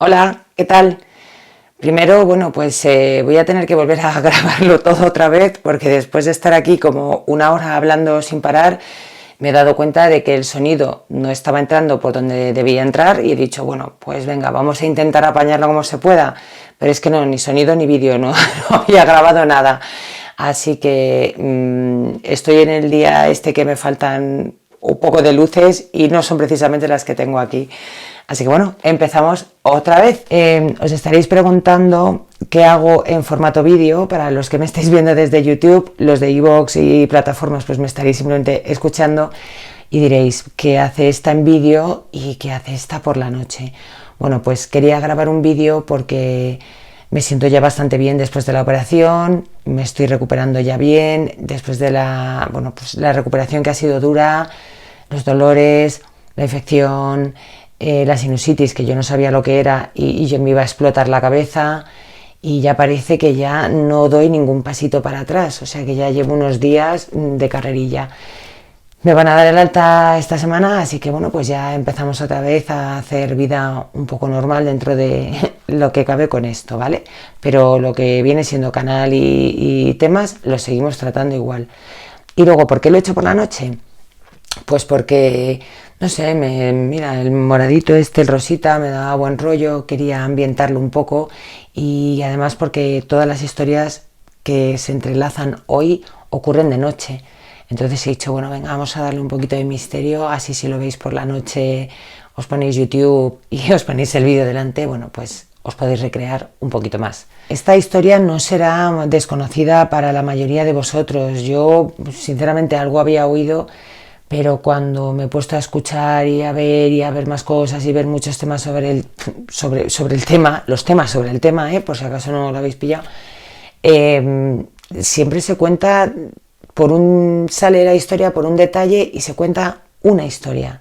Hola, ¿qué tal? Primero, bueno, pues voy a tener que volver a grabarlo todo otra vez porque después de estar aquí como una hora hablando sin parar, me he dado cuenta de que el sonido no estaba entrando por donde debía entrar y he dicho, bueno, pues venga, vamos a intentar apañarlo como se pueda. Pero es que no, ni sonido ni vídeo, no, no había grabado nada. Así que estoy en el día este que me faltan un poco de luces y no son precisamente las que tengo aquí. Así que bueno, empezamos otra vez. Os estaréis preguntando qué hago en formato vídeo. Para los que me estáis viendo desde YouTube, los de iVoox y plataformas, pues me estaréis simplemente escuchando y diréis, ¿qué hace esta en vídeo y qué hace esta por la noche? Bueno, pues quería grabar un vídeo porque me siento ya bastante bien después de la operación, me estoy recuperando ya bien, después de la recuperación que ha sido dura, los dolores, la infección, la sinusitis, que yo no sabía lo que era y yo me iba a explotar la cabeza, y ya parece que ya no doy ningún pasito para atrás, o sea que ya llevo unos días de carrerilla. Me van a dar el alta esta semana, así que bueno, pues ya empezamos otra vez a hacer vida un poco normal dentro de lo que cabe con esto, ¿vale? Pero lo que viene siendo canal y temas los seguimos tratando igual. Y luego, ¿por qué lo he hecho por la noche? Pues porque, no sé, mira, el moradito este, el rosita, me daba buen rollo, quería ambientarlo un poco, y además porque todas las historias que se entrelazan hoy ocurren de noche. Entonces he dicho, bueno, venga, vamos a darle un poquito de misterio, así si lo veis por la noche, os ponéis YouTube y os ponéis el vídeo delante, bueno, pues os podéis recrear un poquito más. Esta historia no será desconocida para la mayoría de vosotros. Yo, sinceramente, algo había oído, pero cuando me he puesto a escuchar y a ver más cosas y ver muchos temas sobre el tema, los temas sobre el tema, por si acaso no lo habéis pillado, siempre se cuenta sale la historia por un detalle y se cuenta una historia.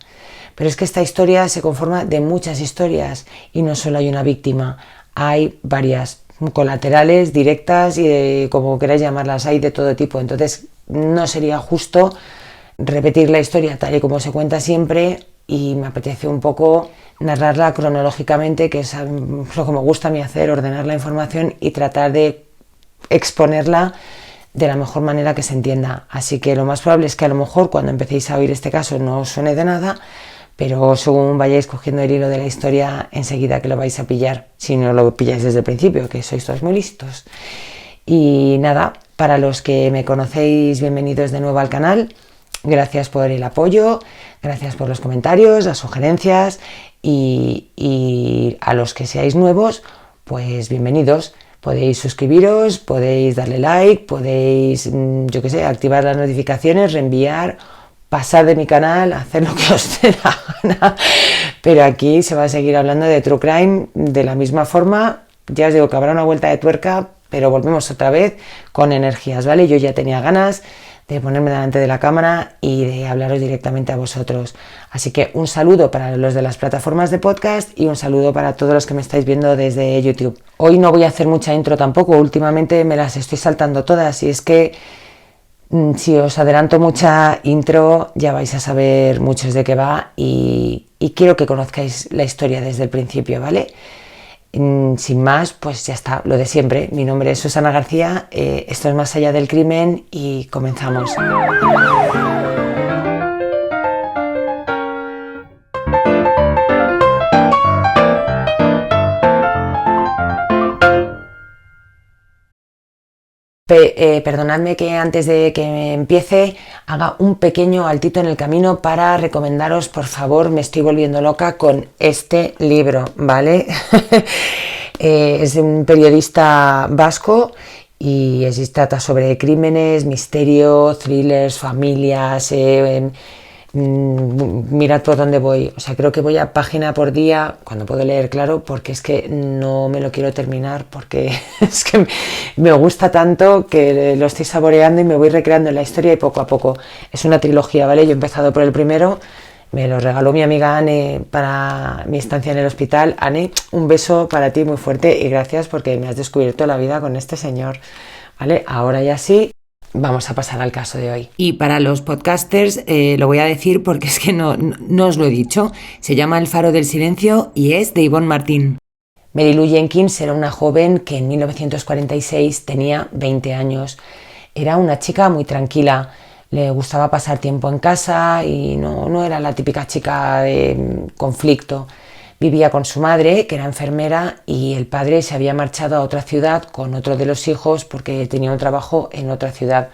Pero es que esta historia se conforma de muchas historias y no solo hay una víctima, hay varias colaterales, directas y como queráis llamarlas, hay de todo tipo. Entonces no sería justo repetir la historia tal y como se cuenta siempre, y me apetece un poco narrarla cronológicamente, que es lo que me gusta a mí hacer, ordenar la información y tratar de exponerla de la mejor manera que se entienda. Así que lo más probable es que a lo mejor cuando empecéis a oír este caso no os suene de nada, pero según vayáis cogiendo el hilo de la historia, enseguida que lo vais a pillar, si no lo pilláis desde el principio, que sois todos muy listos. Y nada, para los que me conocéis, bienvenidos de nuevo al canal. Gracias por el apoyo, gracias por los comentarios, las sugerencias, y a los que seáis nuevos, pues bienvenidos. Podéis suscribiros, podéis darle like, podéis, yo qué sé, activar las notificaciones, reenviar, pasar de mi canal, hacer lo que os dé la gana. Pero aquí se va a seguir hablando de True Crime de la misma forma. Ya os digo que habrá una vuelta de tuerca, pero volvemos otra vez con energías, ¿vale? Yo ya tenía ganas de ponerme delante de la cámara y de hablaros directamente a vosotros. Así que un saludo para los de las plataformas de podcast y un saludo para todos los que me estáis viendo desde YouTube. Hoy no voy a hacer mucha intro tampoco, últimamente me las estoy saltando todas, y es que si os adelanto mucha intro ya vais a saber muchos de qué va, y quiero que conozcáis la historia desde el principio, ¿vale? Sin más, pues ya está, lo de siempre. Mi nombre es Susana García, esto es Más allá del crimen y comenzamos. Perdonadme que antes de que empiece haga un pequeño altito en el camino para recomendaros, por favor, me estoy volviendo loca con este libro, ¿vale? Es de un periodista vasco y trata sobre crímenes, misterio, thrillers, familias. Mirad por dónde voy, o sea, creo que voy a página por día, cuando puedo leer, claro, porque es que no me lo quiero terminar, porque es que me gusta tanto que lo estoy saboreando y me voy recreando en la historia, y poco a poco. Es una trilogía, ¿vale? Yo he empezado por el primero, me lo regaló mi amiga Anne para mi estancia en el hospital. Anne, un beso para ti muy fuerte y gracias porque me has descubierto la vida con este señor, ¿vale? Ahora ya sí. Vamos a pasar al caso de hoy. Y para los podcasters lo voy a decir porque es que no os lo he dicho. Se llama El faro del silencio y es de Ivonne Martín. Mary Lou Jenkins era una joven que en 1946 tenía 20 años. Era una chica muy tranquila, le gustaba pasar tiempo en casa y no era la típica chica de conflicto. Vivía con su madre, que era enfermera, y el padre se había marchado a otra ciudad con otro de los hijos porque tenía un trabajo en otra ciudad.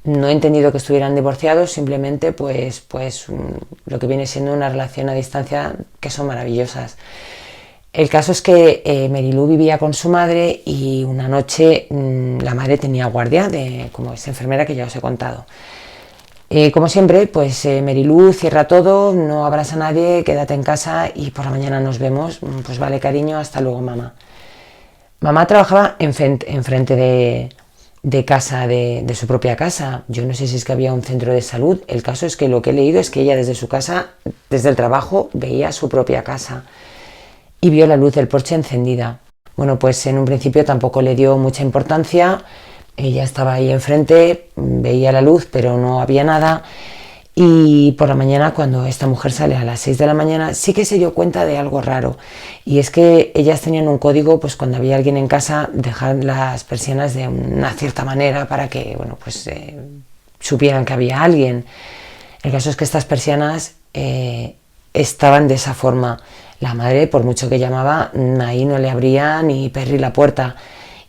No he entendido que estuvieran divorciados, simplemente lo que viene siendo una relación a distancia que son maravillosas. El caso es que Mary Lou vivía con su madre y una noche la madre tenía guardia, como es enfermera que ya os he contado. Como siempre, pues Mary Lou cierra todo, no abras a nadie, quédate en casa y por la mañana nos vemos. Pues vale, cariño, hasta luego, mamá. Mamá trabajaba enfrente de casa, de su propia casa. Yo no sé si es que había un centro de salud. El caso es que lo que he leído es que ella desde su casa, desde el trabajo, veía su propia casa y vio la luz del porche encendida. Bueno, pues en un principio tampoco le dio mucha importancia. Ella estaba ahí enfrente, veía la luz, pero no había nada. Y por la mañana, cuando esta mujer sale a las 6 de la mañana, sí que se dio cuenta de algo raro. Y es que ellas tenían un código, pues cuando había alguien en casa, dejar las persianas de una cierta manera para que, bueno, pues supieran que había alguien. El caso es que estas persianas estaban de esa forma. La madre, por mucho que llamaba, ahí no le abría ni Perry la puerta.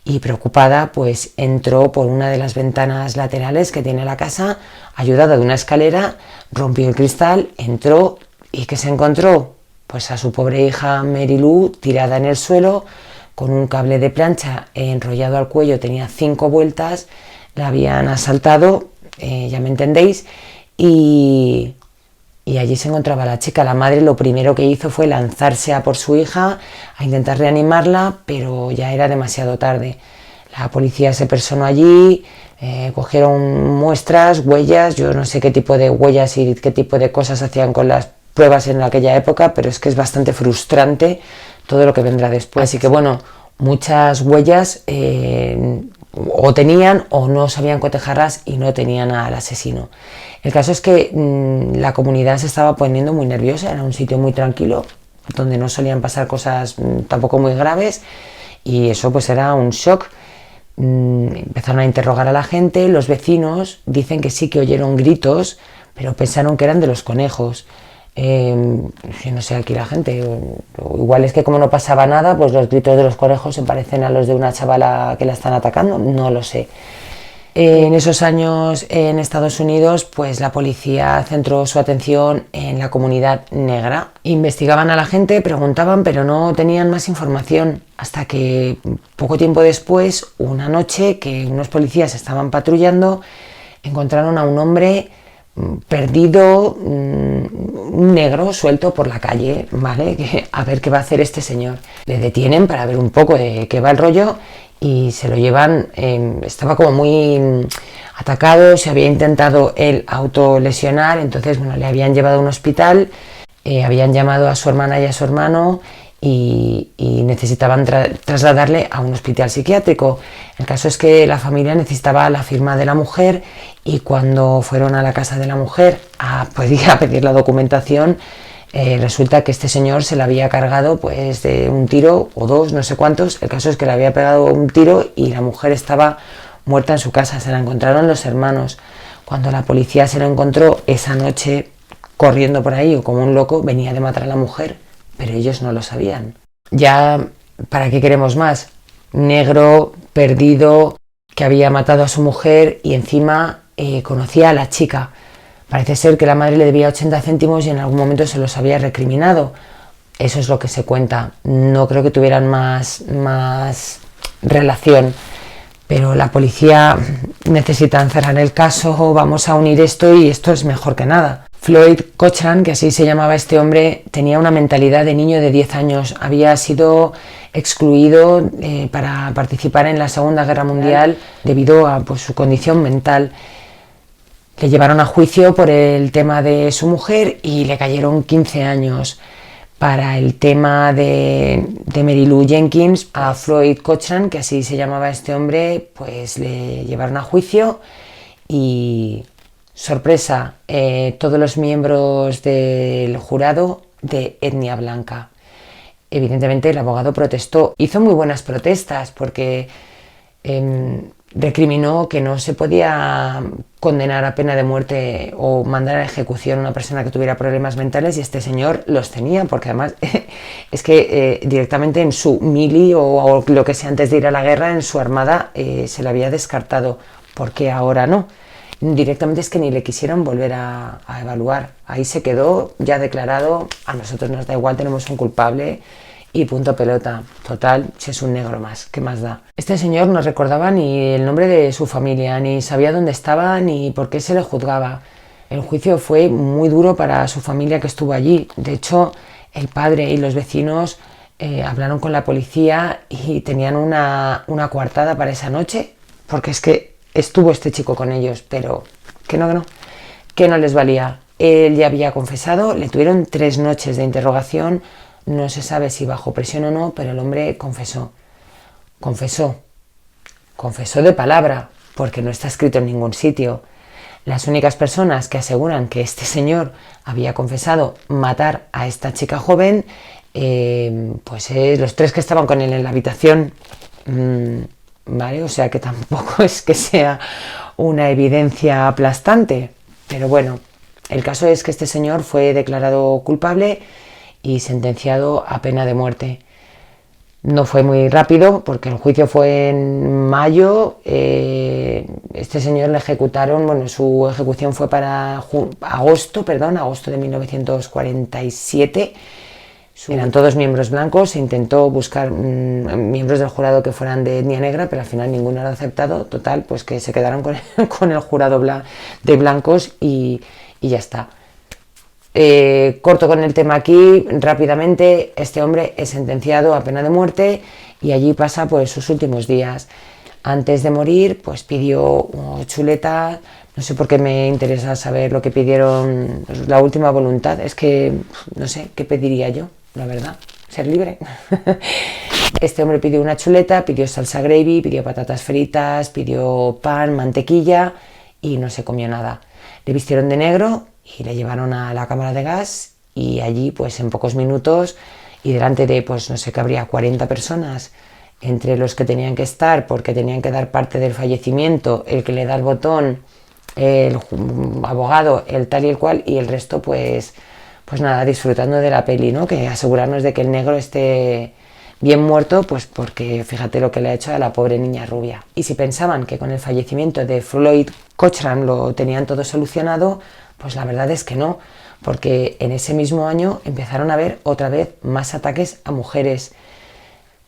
Y preocupada, pues entró por una de las ventanas laterales que tiene la casa, ayudada de una escalera, rompió el cristal, entró y ¿qué se encontró? Pues a su pobre hija Mary Lou tirada en el suelo, con un cable de plancha enrollado al cuello, tenía 5 vueltas, la habían asaltado, ya me entendéis, y allí se encontraba la chica. La madre lo primero que hizo fue lanzarse a por su hija, a intentar reanimarla, pero ya era demasiado tarde. La policía se personó allí, cogieron muestras, huellas, yo no sé qué tipo de huellas y qué tipo de cosas hacían con las pruebas en aquella época, pero es que es bastante frustrante todo lo que vendrá después. Así que bueno, muchas huellas o tenían o no sabían cotejarlas y no tenían al asesino. El caso es que la comunidad se estaba poniendo muy nerviosa, era un sitio muy tranquilo, donde no solían pasar cosas tampoco muy graves, y eso pues era un shock. Empezaron a interrogar a la gente, los vecinos dicen que sí que oyeron gritos, pero pensaron que eran de los conejos. No sé, aquí la gente, igual es que como no pasaba nada, pues los gritos de los conejos se parecen a los de una chavala que la están atacando, no lo sé. En esos años en Estados Unidos, pues la policía centró su atención en la comunidad negra. Investigaban a la gente, preguntaban, pero no tenían más información, hasta que poco tiempo después, una noche que unos policías estaban patrullando, encontraron a un hombre perdido, un negro suelto por la calle, ¿vale? A ver qué va a hacer este señor. Le detienen para ver un poco de qué va el rollo y se lo llevan. Estaba como muy atacado, se había intentado él autolesionar, entonces bueno, le habían llevado a un hospital, habían llamado a su hermana y a su hermano y necesitaban trasladarle a un hospital psiquiátrico. El caso es que la familia necesitaba la firma de la mujer y cuando fueron a la casa de la mujer a pedir la documentación, resulta que este señor se la había cargado pues de un tiro o dos, no sé cuántos. El caso es que le había pegado un tiro y la mujer estaba muerta en su casa. Se la encontraron los hermanos. Cuando la policía se lo encontró esa noche corriendo por ahí o como un loco, venía de matar a la mujer, pero ellos no lo sabían. Ya, ¿para qué queremos más? Negro, perdido, que había matado a su mujer y encima conocía a la chica. Parece ser que la madre le debía 80 céntimos y en algún momento se los había recriminado. Eso es lo que se cuenta. No creo que tuvieran más relación. Pero la policía necesita cerrar el caso, vamos a unir esto y esto es mejor que nada. Floyd Cochran, que así se llamaba este hombre, tenía una mentalidad de niño de 10 años. Había sido excluido para participar en la Segunda Guerra Mundial debido a su condición mental. Le llevaron a juicio por el tema de su mujer y le cayeron 15 años. Para el tema de Mary Lou Jenkins, a Floyd Cochran, que así se llamaba este hombre, pues le llevaron a juicio y, sorpresa, todos los miembros del jurado de etnia blanca. Evidentemente el abogado protestó, hizo muy buenas protestas porque recriminó que no se podía condenar a pena de muerte o mandar a ejecución a una persona que tuviera problemas mentales, y este señor los tenía, porque además es que directamente en su mili o lo que sea antes de ir a la guerra, en su armada, se le había descartado. ¿Por qué ahora no? Directamente es que ni le quisieron volver a evaluar. Ahí se quedó ya declarado, a nosotros nos da igual, tenemos un culpable y punto pelota. Total, si es un negro más, ¿qué más da? Este señor no recordaba ni el nombre de su familia, ni sabía dónde estaba, ni por qué se le juzgaba. El juicio fue muy duro para su familia que estuvo allí. De hecho, el padre y los vecinos hablaron con la policía y tenían una coartada para esa noche, porque es que estuvo este chico con ellos, pero que no les valía. Él ya había confesado, le tuvieron 3 noches de interrogación, no se sabe si bajo presión o no, pero el hombre confesó de palabra, porque no está escrito en ningún sitio. Las únicas personas que aseguran que este señor había confesado matar a esta chica joven, pues los 3 que estaban con él en la habitación. ¿Vale? O sea que tampoco es que sea una evidencia aplastante, pero bueno, el caso es que este señor fue declarado culpable y sentenciado a pena de muerte. No fue muy rápido porque el juicio fue en mayo. Este señor le ejecutaron, bueno, su ejecución fue para agosto de 1947. Eran todos miembros blancos, se intentó buscar miembros del jurado que fueran de etnia negra, pero al final ninguno era aceptado. Total, pues que se quedaron con el jurado de blancos y ya está. Corto con el tema aquí, rápidamente. Este hombre es sentenciado a pena de muerte y allí pasa pues sus últimos días. Antes de morir, pues pidió chuleta. No sé por qué me interesa saber lo que pidieron, la última voluntad. Es que no sé qué pediría yo, la verdad, ser libre. Este hombre pidió una chuleta, pidió salsa gravy, pidió patatas fritas, pidió pan, mantequilla y no se comió nada. Le vistieron de negro y le llevaron a la cámara de gas y allí pues en pocos minutos y delante de pues no sé qué habría 40 personas, entre los que tenían que estar porque tenían que dar parte del fallecimiento, el que le da el botón, el abogado, el tal y el cual, y el resto pues nada, disfrutando de la peli, ¿no? Que asegurarnos de que el negro esté bien muerto, pues porque fíjate lo que le ha hecho a la pobre niña rubia. Y si pensaban que con el fallecimiento de Floyd Cochran lo tenían todo solucionado, pues la verdad es que no, porque en ese mismo año empezaron a haber otra vez más ataques a mujeres.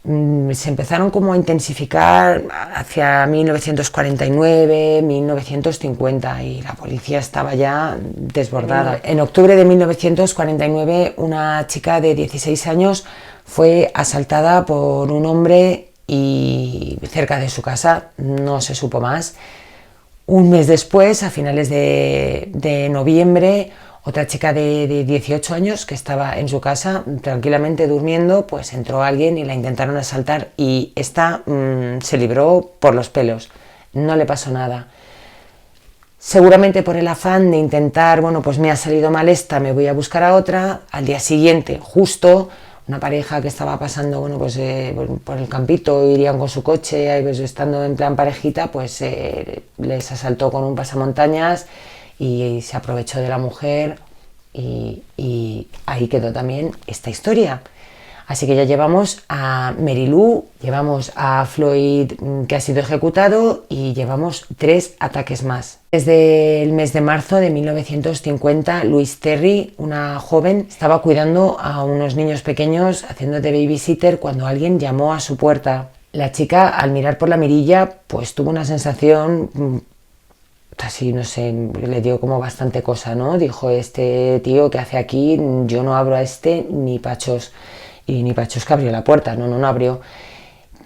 Se empezaron como a intensificar hacia 1949, 1950 y la policía estaba ya desbordada. En octubre de 1949 una chica de 16 años fue asaltada por un hombre y cerca de su casa, no se supo más. Un mes después, a finales de noviembre, otra chica de 18 años que estaba en su casa tranquilamente durmiendo, pues entró alguien y la intentaron asaltar y esta se libró por los pelos, no le pasó nada. Seguramente por el afán de intentar, bueno, pues me ha salido mal esta, me voy a buscar a otra. Al día siguiente, justo, una pareja que estaba pasando, bueno, pues por el campito, irían con su coche, pues, estando en plan parejita, pues les asaltó con un pasamontañas y se aprovechó de la mujer y ahí quedó también esta historia. Así que ya llevamos a Mary Lou, llevamos a Floyd que ha sido ejecutado y llevamos 3 ataques más. Desde el mes de marzo de 1950, Louise Terry, una joven, estaba cuidando a unos niños pequeños haciendo de babysitter cuando alguien llamó a su puerta. La chica, al mirar por la mirilla, pues tuvo una sensación así, no sé, le dio como bastante cosa, ¿no? Dijo, este tío que hace aquí, yo no abro a este ni pachos. Y ni pachos que abrió la puerta, no abrió.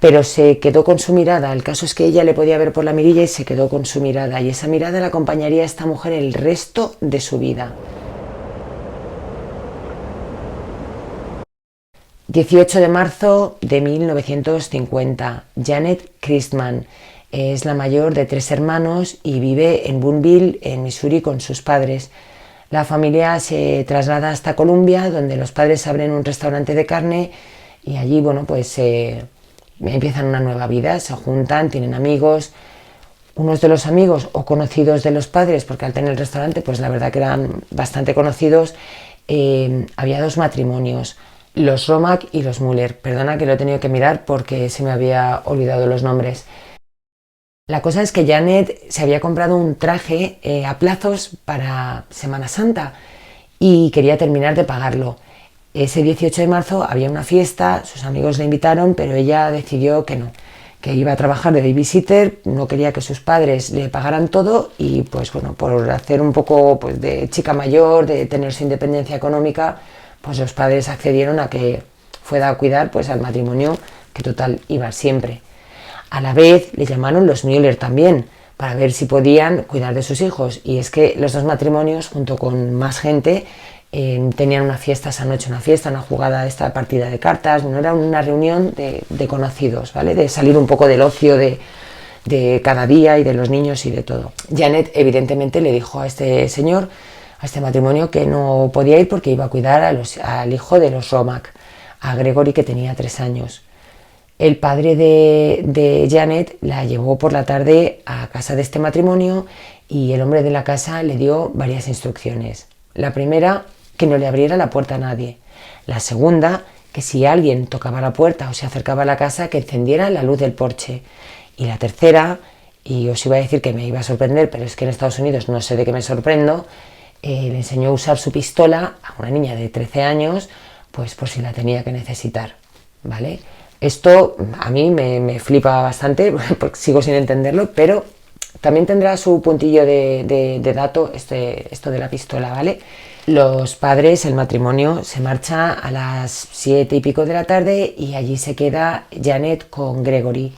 Pero se quedó con su mirada. El caso es que ella le podía ver por la mirilla y se quedó con su mirada. Y esa mirada la acompañaría a esta mujer el resto de su vida. 18 de marzo de 1950. Janet Christman es la mayor de 3 hermanos y vive en Boonville, en Missouri, con sus padres. La familia se traslada hasta Columbia, donde los padres abren un restaurante de carne y allí, bueno, pues empiezan una nueva vida, se juntan, tienen amigos. Unos de los amigos o conocidos de los padres, porque al tener el restaurante, pues la verdad que eran bastante conocidos, había dos matrimonios, los Romack y los Müller. Perdona que lo he tenido que mirar porque se me había olvidado los nombres. La cosa es que Janet se había comprado un traje a plazos para Semana Santa y quería terminar de pagarlo. Ese 18 de marzo había una fiesta, sus amigos la invitaron, pero ella decidió que no, que iba a trabajar de babysitter, no quería que sus padres le pagaran todo y pues bueno, por hacer un poco pues, de chica mayor, de tener su independencia económica, pues los padres accedieron a que fuera a cuidar pues al matrimonio que total iba siempre. A la vez le llamaron los Müller también para ver si podían cuidar de sus hijos y es que los dos matrimonios junto con más gente tenían una fiesta esa noche, una jugada, esta partida de cartas, no era una reunión de conocidos, ¿vale? De salir un poco del ocio de cada día y de los niños y de todo. Janet evidentemente le dijo a este señor, a este matrimonio, que no podía ir porque iba a cuidar al hijo de los Romack, a Gregory, que tenía 3 años. El padre de Janet la llevó por la tarde a casa de este matrimonio y el hombre de la casa le dio varias instrucciones. La primera, que no le abriera la puerta a nadie. La segunda, que si alguien tocaba la puerta o se acercaba a la casa, que encendiera la luz del porche. Y la tercera, y os iba a decir que me iba a sorprender, pero es que en Estados Unidos no sé de qué me sorprendo, le enseñó a usar su pistola a una niña de 13 años, pues por si la tenía que necesitar, ¿vale? Esto a mí me flipa bastante, porque sigo sin entenderlo, pero también tendrá su puntillo de dato esto de la pistola, ¿vale? Los padres, el matrimonio, se marcha a las 7 y pico de la tarde y allí se queda Janet con Gregory.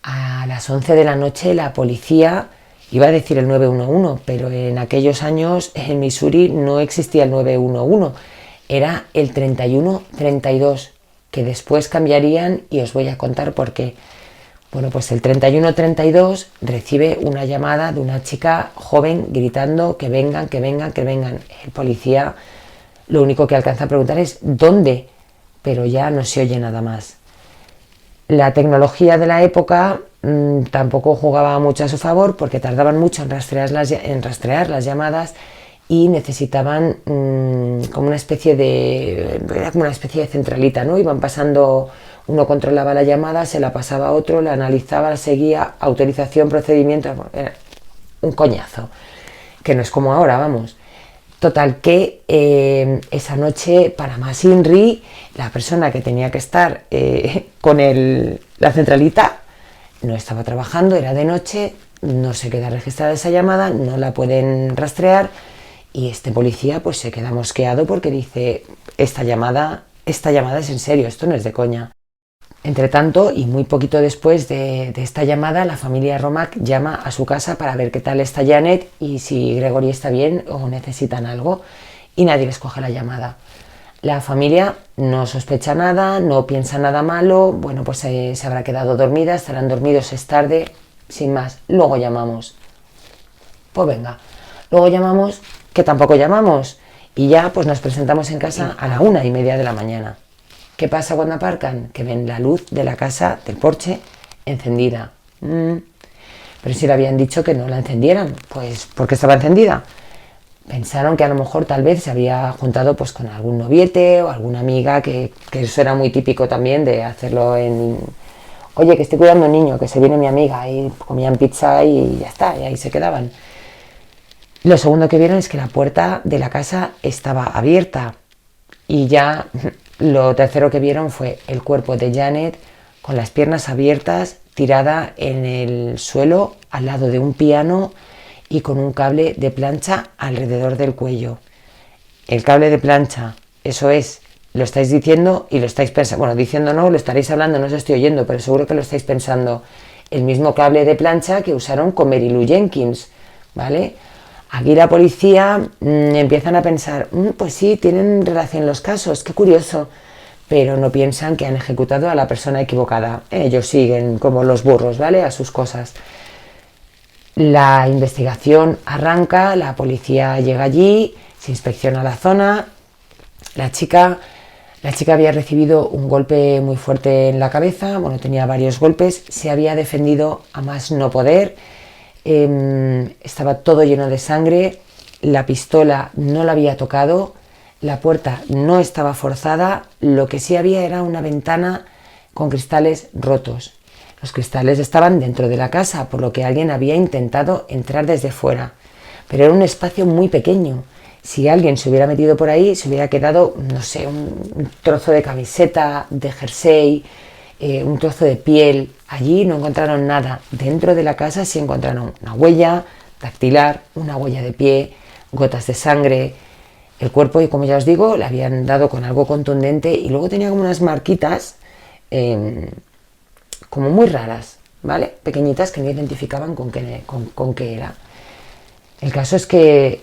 A las 11 de la noche la policía, iba a decir el 911, pero en aquellos años en Missouri no existía el 911, era el 3132, que después cambiarían y os voy a contar por qué. Bueno, pues el 3132 recibe una llamada de una chica joven gritando que vengan, que vengan, que vengan. El policía lo único que alcanza a preguntar es ¿dónde? Pero ya no se oye nada más. La tecnología de la época tampoco jugaba mucho a su favor porque tardaban mucho en rastrear las llamadas y necesitaban como una especie de centralita, ¿no? Iban pasando, uno controlaba la llamada, se la pasaba a otro, la analizaba, la seguía, autorización, procedimiento, era un coñazo, que no es como ahora, vamos. Total, que esa noche, para más Inri, la persona que tenía que estar con la centralita no estaba trabajando, era de noche, no se queda registrada esa llamada, no la pueden rastrear. Y este policía pues se queda mosqueado porque dice, esta llamada es en serio, esto no es de coña. Entre tanto, y muy poquito después de esta llamada, la familia Romack llama a su casa para ver qué tal está Janet y si Gregory está bien o necesitan algo, y nadie les coge la llamada. La familia no sospecha nada, no piensa nada malo, bueno, pues se habrá quedado dormida, estarán dormidos, es tarde, sin más. Luego llamamos. Pues venga, luego llamamos, que tampoco llamamos, y ya pues nos presentamos en casa a la 1:30 de la mañana. ¿Qué pasa cuando aparcan? Que ven la luz de la casa, del porche, encendida. Pero si le habían dicho que no la encendieran, pues ¿por qué estaba encendida? Pensaron que a lo mejor tal vez se había juntado pues con algún noviete o alguna amiga, que eso era muy típico también de hacerlo en... Oye, que estoy cuidando a un niño, que se viene mi amiga, y comían pizza y ya está, y ahí se quedaban. Lo segundo que vieron es que la puerta de la casa estaba abierta y ya lo tercero que vieron fue el cuerpo de Janet con las piernas abiertas, tirada en el suelo al lado de un piano y con un cable de plancha alrededor del cuello. El cable de plancha, eso es, lo estáis diciendo y lo estáis pensando, bueno, diciendo no, lo estaréis hablando, no os estoy oyendo, pero seguro que lo estáis pensando, el mismo cable de plancha que usaron con Mary Lou Jenkins, ¿vale? Aquí la policía empiezan a pensar, pues sí, tienen relación los casos, qué curioso, pero no piensan que han ejecutado a la persona equivocada. Ellos siguen como los burros, ¿vale? A sus cosas. La investigación arranca, la policía llega allí, se inspecciona la zona, la chica La chica había recibido un golpe muy fuerte en la cabeza, bueno, tenía varios golpes, se había defendido a más no poder, estaba todo lleno de sangre, la pistola no la había tocado, la puerta no estaba forzada, lo que sí había era una ventana con cristales rotos. Los cristales estaban dentro de la casa, por lo que alguien había intentado entrar desde fuera, pero era un espacio muy pequeño. Si alguien se hubiera metido por ahí, se hubiera quedado, no sé, un trozo de camiseta, de jersey, un trozo de piel. Allí no encontraron nada. Dentro de la casa sí encontraron una huella dactilar, una huella de pie, gotas de sangre. El cuerpo, y como ya os digo, le habían dado con algo contundente y luego tenía como unas marquitas como muy raras, ¿vale? Pequeñitas que no identificaban con qué era. El caso es que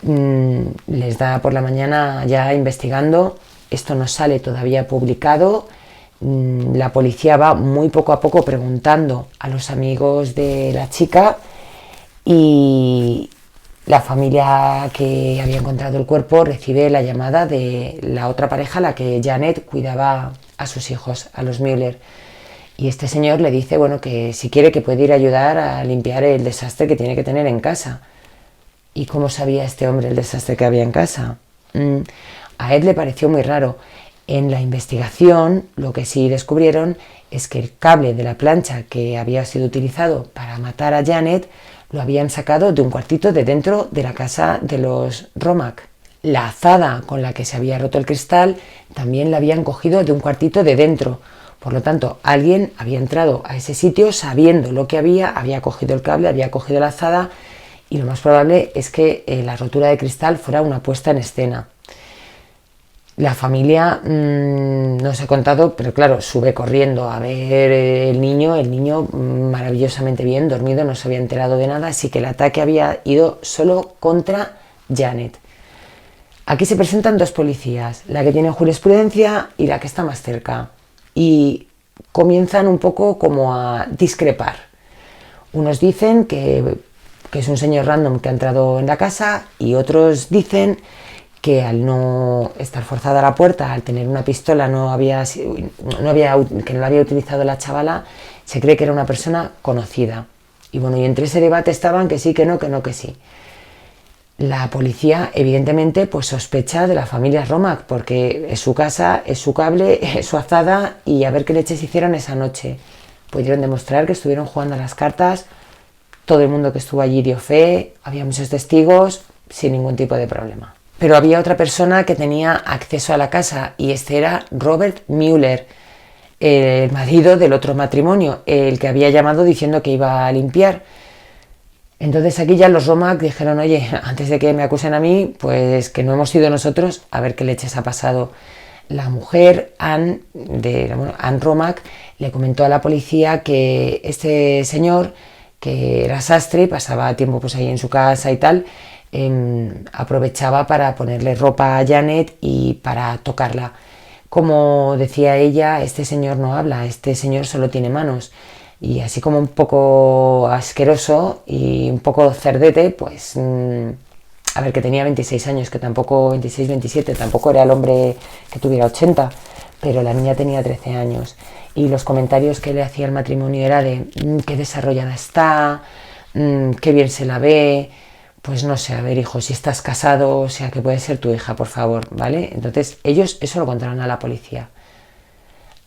les da por la mañana ya investigando, esto no sale todavía publicado, la policía va muy poco a poco preguntando a los amigos de la chica y la familia que había encontrado el cuerpo recibe la llamada de la otra pareja, la que Janet cuidaba a sus hijos, a los Müller. Y este señor le dice, bueno, que si quiere que puede ir a ayudar a limpiar el desastre que tiene que tener en casa. ¿Y cómo sabía este hombre el desastre que había en casa? A Ed le pareció muy raro. En la investigación, lo que sí descubrieron es que el cable de la plancha que había sido utilizado para matar a Janet lo habían sacado de un cuartito de dentro de la casa de los Romack. La azada con la que se había roto el cristal también la habían cogido de un cuartito de dentro. Por lo tanto, alguien había entrado a ese sitio sabiendo lo que había cogido el cable, había cogido la azada, y lo más probable es que la rotura de cristal fuera una puesta en escena. La familia, no os he contado, pero claro, sube corriendo a ver el niño maravillosamente bien, dormido, no se había enterado de nada, así que el ataque había ido solo contra Janet. Aquí se presentan dos policías, la que tiene jurisprudencia y la que está más cerca, y comienzan un poco como a discrepar. Unos dicen que es un señor random que ha entrado en la casa, y otros dicen que al no estar forzada la puerta, al tener una pistola que no la había utilizado la chavala, se cree que era una persona conocida. Y bueno, y entre ese debate estaban que sí, que no, que sí. La policía, evidentemente, pues sospecha de la familia Romack, porque es su casa, es su cable, es su azada, y a ver qué leches hicieron esa noche. Pudieron demostrar que estuvieron jugando a las cartas. Todo el mundo que estuvo allí dio fe, había muchos testigos, sin ningún tipo de problema. Pero había otra persona que tenía acceso a la casa, y este era Robert Müller, el marido del otro matrimonio, el que había llamado diciendo que iba a limpiar. Entonces aquí ya los Romack dijeron, oye, antes de que me acusen a mí, pues que no hemos sido nosotros, a ver qué leches ha pasado. La mujer, Anne Romack, le comentó a la policía que este señor, que era sastre, pasaba tiempo pues ahí en su casa y tal, aprovechaba para ponerle ropa a Janet y para tocarla. Como decía ella, este señor no habla, este señor solo tiene manos. Y así como un poco asqueroso y un poco cerdete, pues a ver, que tenía 26 años, que tampoco 26, 27, tampoco era el hombre que tuviera 80, pero la niña tenía 13 años. Y los comentarios que le hacía el matrimonio era de qué desarrollada está, qué bien se la ve. Pues no sé, a ver, hijo, si estás casado, o sea, que puede ser tu hija, por favor, ¿vale? Entonces ellos eso lo contaron a la policía.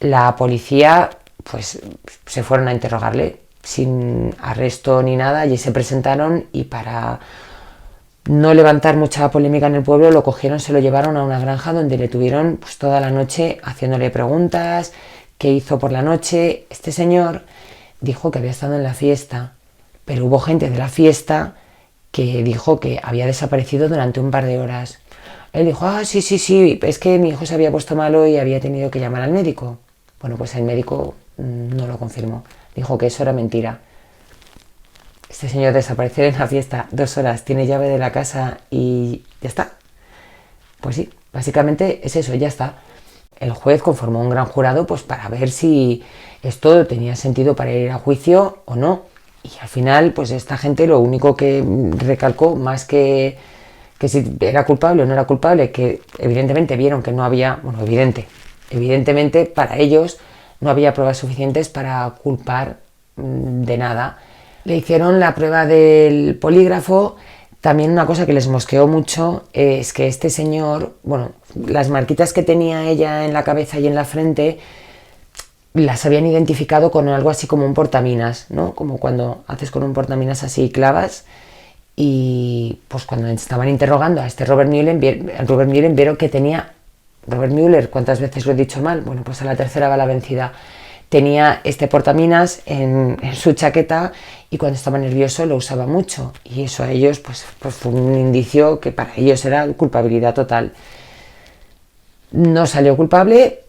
La policía, pues, se fueron a interrogarle sin arresto ni nada, allí se presentaron, y para no levantar mucha polémica en el pueblo, lo cogieron, se lo llevaron a una granja donde le tuvieron pues toda la noche haciéndole preguntas, qué hizo por la noche. Este señor dijo que había estado en la fiesta, pero hubo gente de la fiesta que dijo que había desaparecido durante un par de horas. Él dijo, sí, es que mi hijo se había puesto malo y había tenido que llamar al médico. Bueno, pues el médico no lo confirmó, dijo que eso era mentira. Este señor desapareció en la fiesta 2 horas, tiene llave de la casa y ya está. Pues sí, básicamente es eso, ya está. El juez conformó un gran jurado pues para ver si esto tenía sentido para ir a juicio o no. Y al final, pues esta gente lo único que recalcó, más que si era culpable o no era culpable, que evidentemente vieron que no había, bueno, evidente, evidentemente para ellos no había pruebas suficientes para culpar de nada. Le hicieron la prueba del polígrafo. También una cosa que les mosqueó mucho es que este señor, bueno, las marquitas que tenía ella en la cabeza y en la frente las habían identificado con algo así como un portaminas, ¿no? Como cuando haces con un portaminas así clavas. Y pues cuando estaban interrogando a este Robert Mueller vieron que tenía... Robert Mueller, ¿cuántas veces lo he dicho mal? Bueno, pues a la tercera va la vencida. Tenía este portaminas en su chaqueta y cuando estaba nervioso lo usaba mucho. Y eso a ellos pues fue un indicio que para ellos era culpabilidad total. No salió culpable.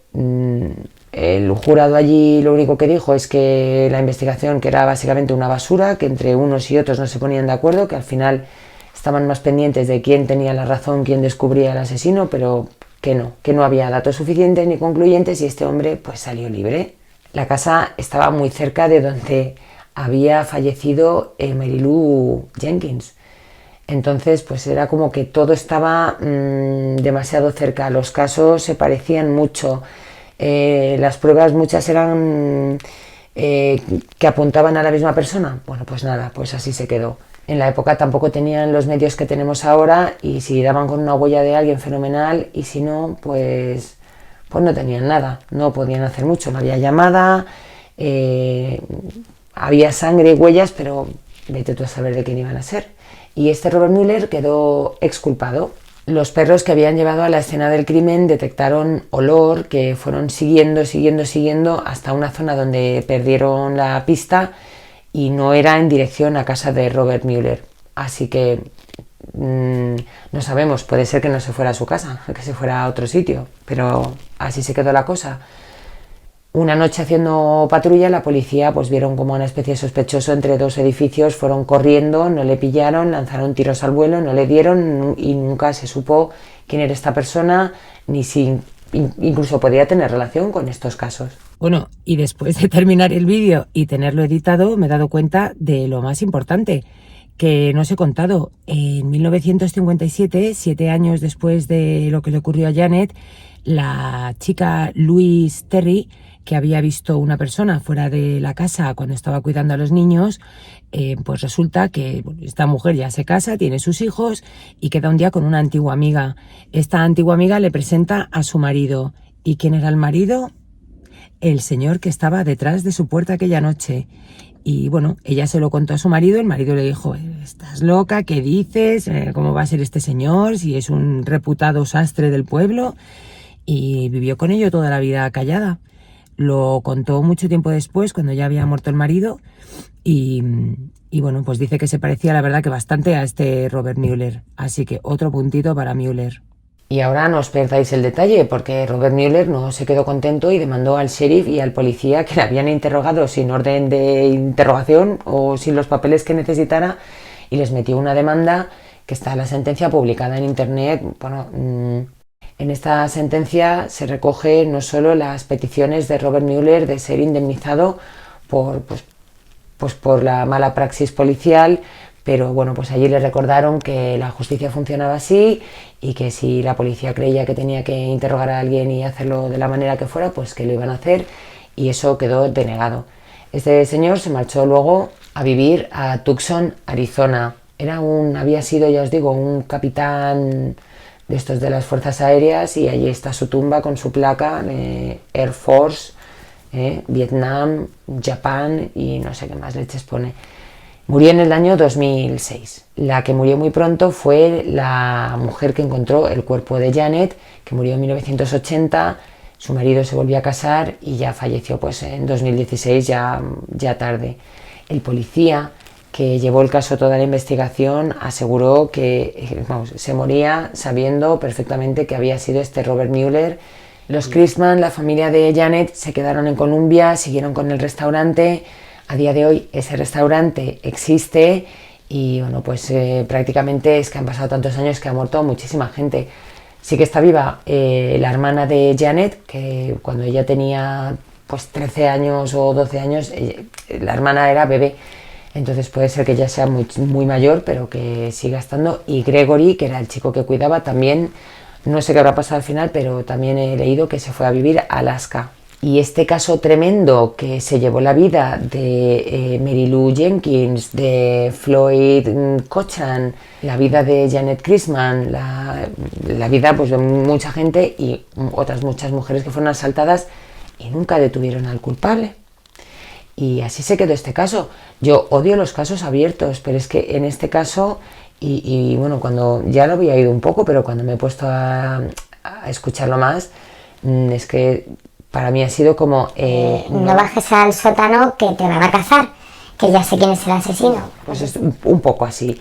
El jurado allí lo único que dijo es que la investigación, que era básicamente una basura, que entre unos y otros no se ponían de acuerdo, que al final estaban más pendientes de quién tenía la razón, quién descubría al asesino, pero que no había datos suficientes ni concluyentes y este hombre pues salió libre. La casa estaba muy cerca de donde había fallecido Mary Lou Jenkins. Entonces pues era como que todo estaba demasiado cerca, los casos se parecían mucho. Las pruebas muchas eran que apuntaban a la misma persona. Bueno, pues nada, pues así se quedó. En la época tampoco tenían los medios que tenemos ahora y si daban con una huella de alguien fenomenal y si no, pues no tenían nada, no podían hacer mucho, no había llamada, había sangre y huellas, pero vete tú a saber de quién iban a ser. Y este Robert Mueller quedó exculpado. Los perros que habían llevado a la escena del crimen detectaron olor que fueron siguiendo hasta una zona donde perdieron la pista y no era en dirección a casa de Robert Mueller. Así que no sabemos, puede ser que no se fuera a su casa, que se fuera a otro sitio, pero así se quedó la cosa. Una noche haciendo patrulla, la policía pues vieron como una especie de sospechoso entre dos edificios, fueron corriendo, no le pillaron, lanzaron tiros al vuelo, no le dieron y nunca se supo quién era esta persona, ni si incluso podía tener relación con estos casos. Bueno, y después de terminar el vídeo y tenerlo editado, me he dado cuenta de lo más importante, que no os he contado. En 1957, 7 años después de lo que le ocurrió a Janet, la chica Louise Terry, que había visto una persona fuera de la casa cuando estaba cuidando a los niños, pues resulta que esta mujer ya se casa, tiene sus hijos y queda un día con una antigua amiga. Esta antigua amiga le presenta a su marido. ¿Y quién era el marido? El señor que estaba detrás de su puerta aquella noche. Y bueno, ella se lo contó a su marido, el marido le dijo, ¿estás loca? ¿Qué dices? ¿Cómo va a ser este señor? Si es un reputado sastre del pueblo. Y vivió con ello toda la vida callada. Lo contó mucho tiempo después, cuando ya había muerto el marido, y bueno, pues dice que se parecía, la verdad, que bastante a este Robert Mueller. Así que otro puntito para Mueller. Y ahora no os perdáis el detalle, porque Robert Mueller no se quedó contento y demandó al sheriff y al policía que le habían interrogado sin orden de interrogación o sin los papeles que necesitara y les metió una demanda que está la sentencia publicada en internet. Bueno, en esta sentencia se recoge no solo las peticiones de Robert Mueller de ser indemnizado por la mala praxis policial, pero bueno, pues allí le recordaron que la justicia funcionaba así y que si la policía creía que tenía que interrogar a alguien y hacerlo de la manera que fuera, pues que lo iban a hacer y eso quedó denegado. Este señor se marchó luego a vivir a Tucson, Arizona. Había sido, ya os digo, un capitán de estos de las fuerzas aéreas y allí está su tumba con su placa Air Force, Vietnam, Japán y no sé qué más leches pone. Murió en el año 2006. La que murió muy pronto fue la mujer que encontró el cuerpo de Janet, que murió en 1980. Su marido se volvió a casar y ya falleció pues en 2016, ya tarde. El policía que llevó el caso toda la investigación aseguró que se moría sabiendo perfectamente que había sido este Robert Mueller. Los Christman, la familia de Janet, se quedaron en Columbia, siguieron con el restaurante. A día de hoy ese restaurante existe y bueno, pues prácticamente es que han pasado tantos años que ha muerto muchísima gente. Sí que está viva la hermana de Janet, que cuando ella tenía pues 13 años o 12 años, la hermana era bebé. Entonces puede ser que ya sea muy, muy mayor, pero que siga estando. Y Gregory, que era el chico que cuidaba, también No sé qué habrá pasado al final, pero también he leído que se fue a vivir a Alaska. Y este caso tremendo que se llevó la vida de Mary Lou Jenkins, de Floyd Kotchan, la vida de Janet Christman, la vida pues, de mucha gente y otras muchas mujeres que fueron asaltadas y nunca detuvieron al culpable. Y así se quedó este caso. Yo odio los casos abiertos, pero es que en este caso, y bueno, cuando ya lo había oído un poco, pero cuando me he puesto a escucharlo más, es que para mí ha sido como... no bajes al sótano que te van a cazar, que ya sé quién es el asesino. Pues es un poco así.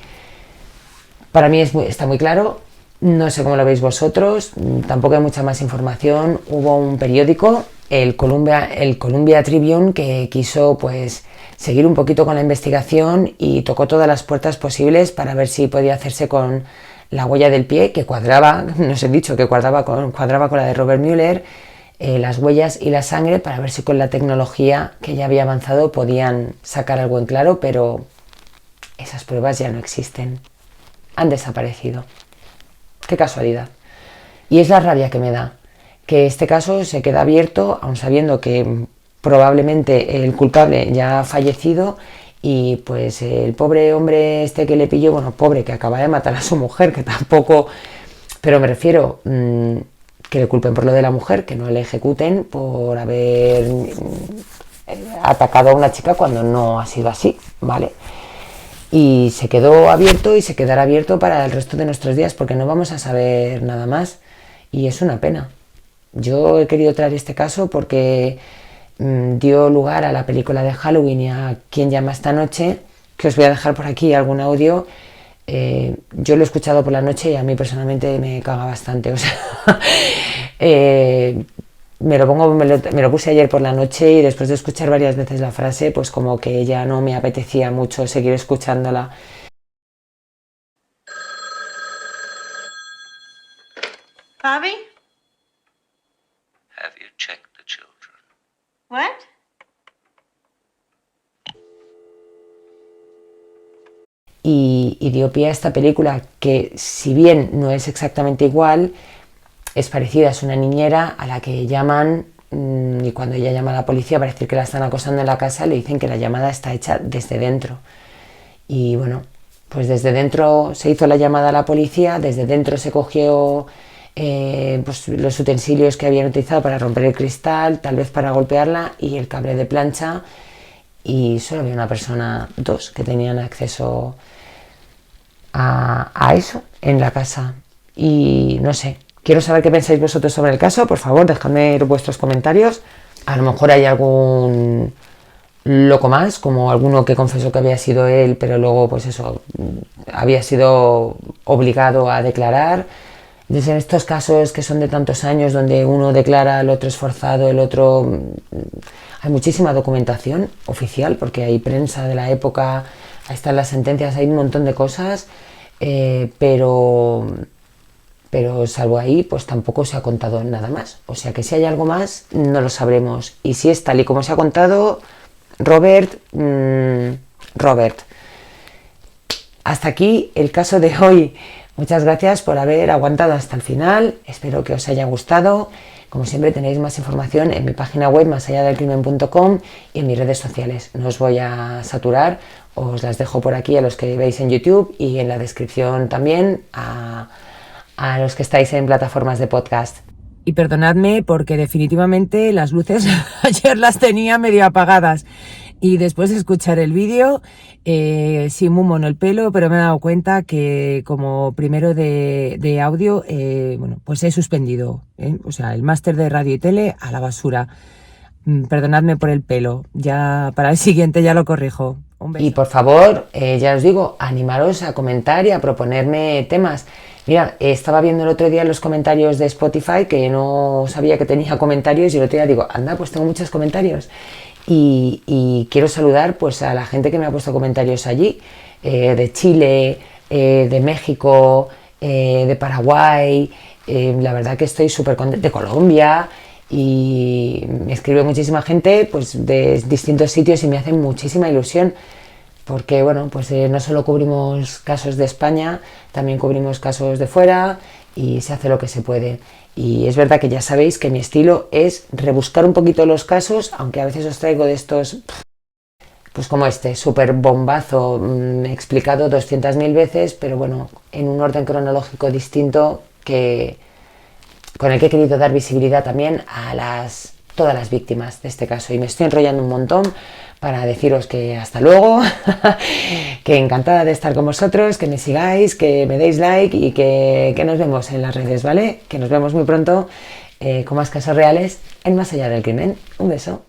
Para mí está muy claro, no sé cómo lo veis vosotros, tampoco hay mucha más información. Hubo un periódico, el Columbia Tribune, que quiso pues seguir un poquito con la investigación y tocó todas las puertas posibles para ver si podía hacerse con la huella del pie, que cuadraba, nos he dicho que cuadraba con la de Robert Mueller, las huellas y la sangre, para ver si con la tecnología que ya había avanzado podían sacar algo en claro, pero esas pruebas ya no existen, han desaparecido. Qué casualidad. Y es la rabia que me da, que este caso se queda abierto, aun sabiendo que probablemente el culpable ya ha fallecido, y pues el pobre hombre este que le pilló, bueno, pobre, que acaba de matar a su mujer, que tampoco, pero me refiero... que le culpen por lo de la mujer, que no le ejecuten por haber atacado a una chica cuando no ha sido así, ¿vale? Y se quedó abierto y se quedará abierto para el resto de nuestros días, porque no vamos a saber nada más, y es una pena. Yo he querido traer este caso porque dio lugar a la película de Halloween y a Quién llama esta noche, que os voy a dejar por aquí algún audio. Yo lo he escuchado por la noche y a mí personalmente me caga bastante, o sea, me lo puse ayer por la noche y después de escuchar varias veces la frase, pues como que ya no me apetecía mucho seguir escuchándola. Bobby? Have you checked the children? What? Y dio pie a esta película que, si bien no es exactamente igual, es parecida. Es una niñera a la que llaman y cuando ella llama a la policía para decir que la están acosando en la casa, le dicen que la llamada está hecha desde dentro. Y bueno, pues desde dentro se hizo la llamada a la policía, desde dentro se cogió pues los utensilios que habían utilizado para romper el cristal, tal vez para golpearla, y el cable de plancha, y solo había una persona, dos, que tenían acceso a eso en la casa. Y no sé, quiero saber qué pensáis vosotros sobre el caso. Por favor, dejadme vuestros comentarios. A lo mejor hay algún loco más, como alguno que confesó que había sido él, pero luego pues eso, había sido obligado a declarar. Desde en estos casos que son de tantos años, donde uno declara, el otro es forzado, el otro... Hay muchísima documentación oficial, porque hay prensa de la época, ahí están las sentencias, hay un montón de cosas, pero salvo ahí, pues tampoco se ha contado nada más. O sea que si hay algo más, no lo sabremos. Y si es tal y como se ha contado, Robert, hasta aquí el caso de hoy. Muchas gracias por haber aguantado hasta el final, espero que os haya gustado. Como siempre, tenéis más información en mi página web masalladelcrimen.com y en mis redes sociales. No os voy a saturar, os las dejo por aquí a los que veis en YouTube y en la descripción también a los que estáis en plataformas de podcast. Y perdonadme porque definitivamente las luces ayer las tenía medio apagadas. Y después de escuchar el vídeo, sí, muy mono el pelo, pero me he dado cuenta que como primero de audio, bueno, pues he suspendido, o sea, el máster de radio y tele a la basura. Perdonadme por el pelo, ya para el siguiente ya lo corrijo. Y por favor, ya os digo, animaros a comentar y a proponerme temas. Mira, estaba viendo el otro día los comentarios de Spotify, que no sabía que tenía comentarios, y el otro día digo, anda, pues tengo muchos comentarios. Y quiero saludar pues a la gente que me ha puesto comentarios allí, de Chile, de México, de Paraguay, la verdad que estoy súper contenta, de Colombia, y me escribe muchísima gente pues de distintos sitios y me hace muchísima ilusión, porque bueno, pues no solo cubrimos casos de España, también cubrimos casos de fuera, y se hace lo que se puede. Y es verdad que ya sabéis que mi estilo es rebuscar un poquito los casos, aunque a veces os traigo de estos, pues como este, súper bombazo, explicado 200.000 veces, pero bueno, en un orden cronológico distinto con el que he querido dar visibilidad también a todas las víctimas de este caso. Y me estoy enrollando un montón para deciros que hasta luego, que encantada de estar con vosotros, que me sigáis, que me deis like y que nos vemos en las redes, ¿vale? Que nos vemos muy pronto con más casos reales en Más allá del crimen. Un beso.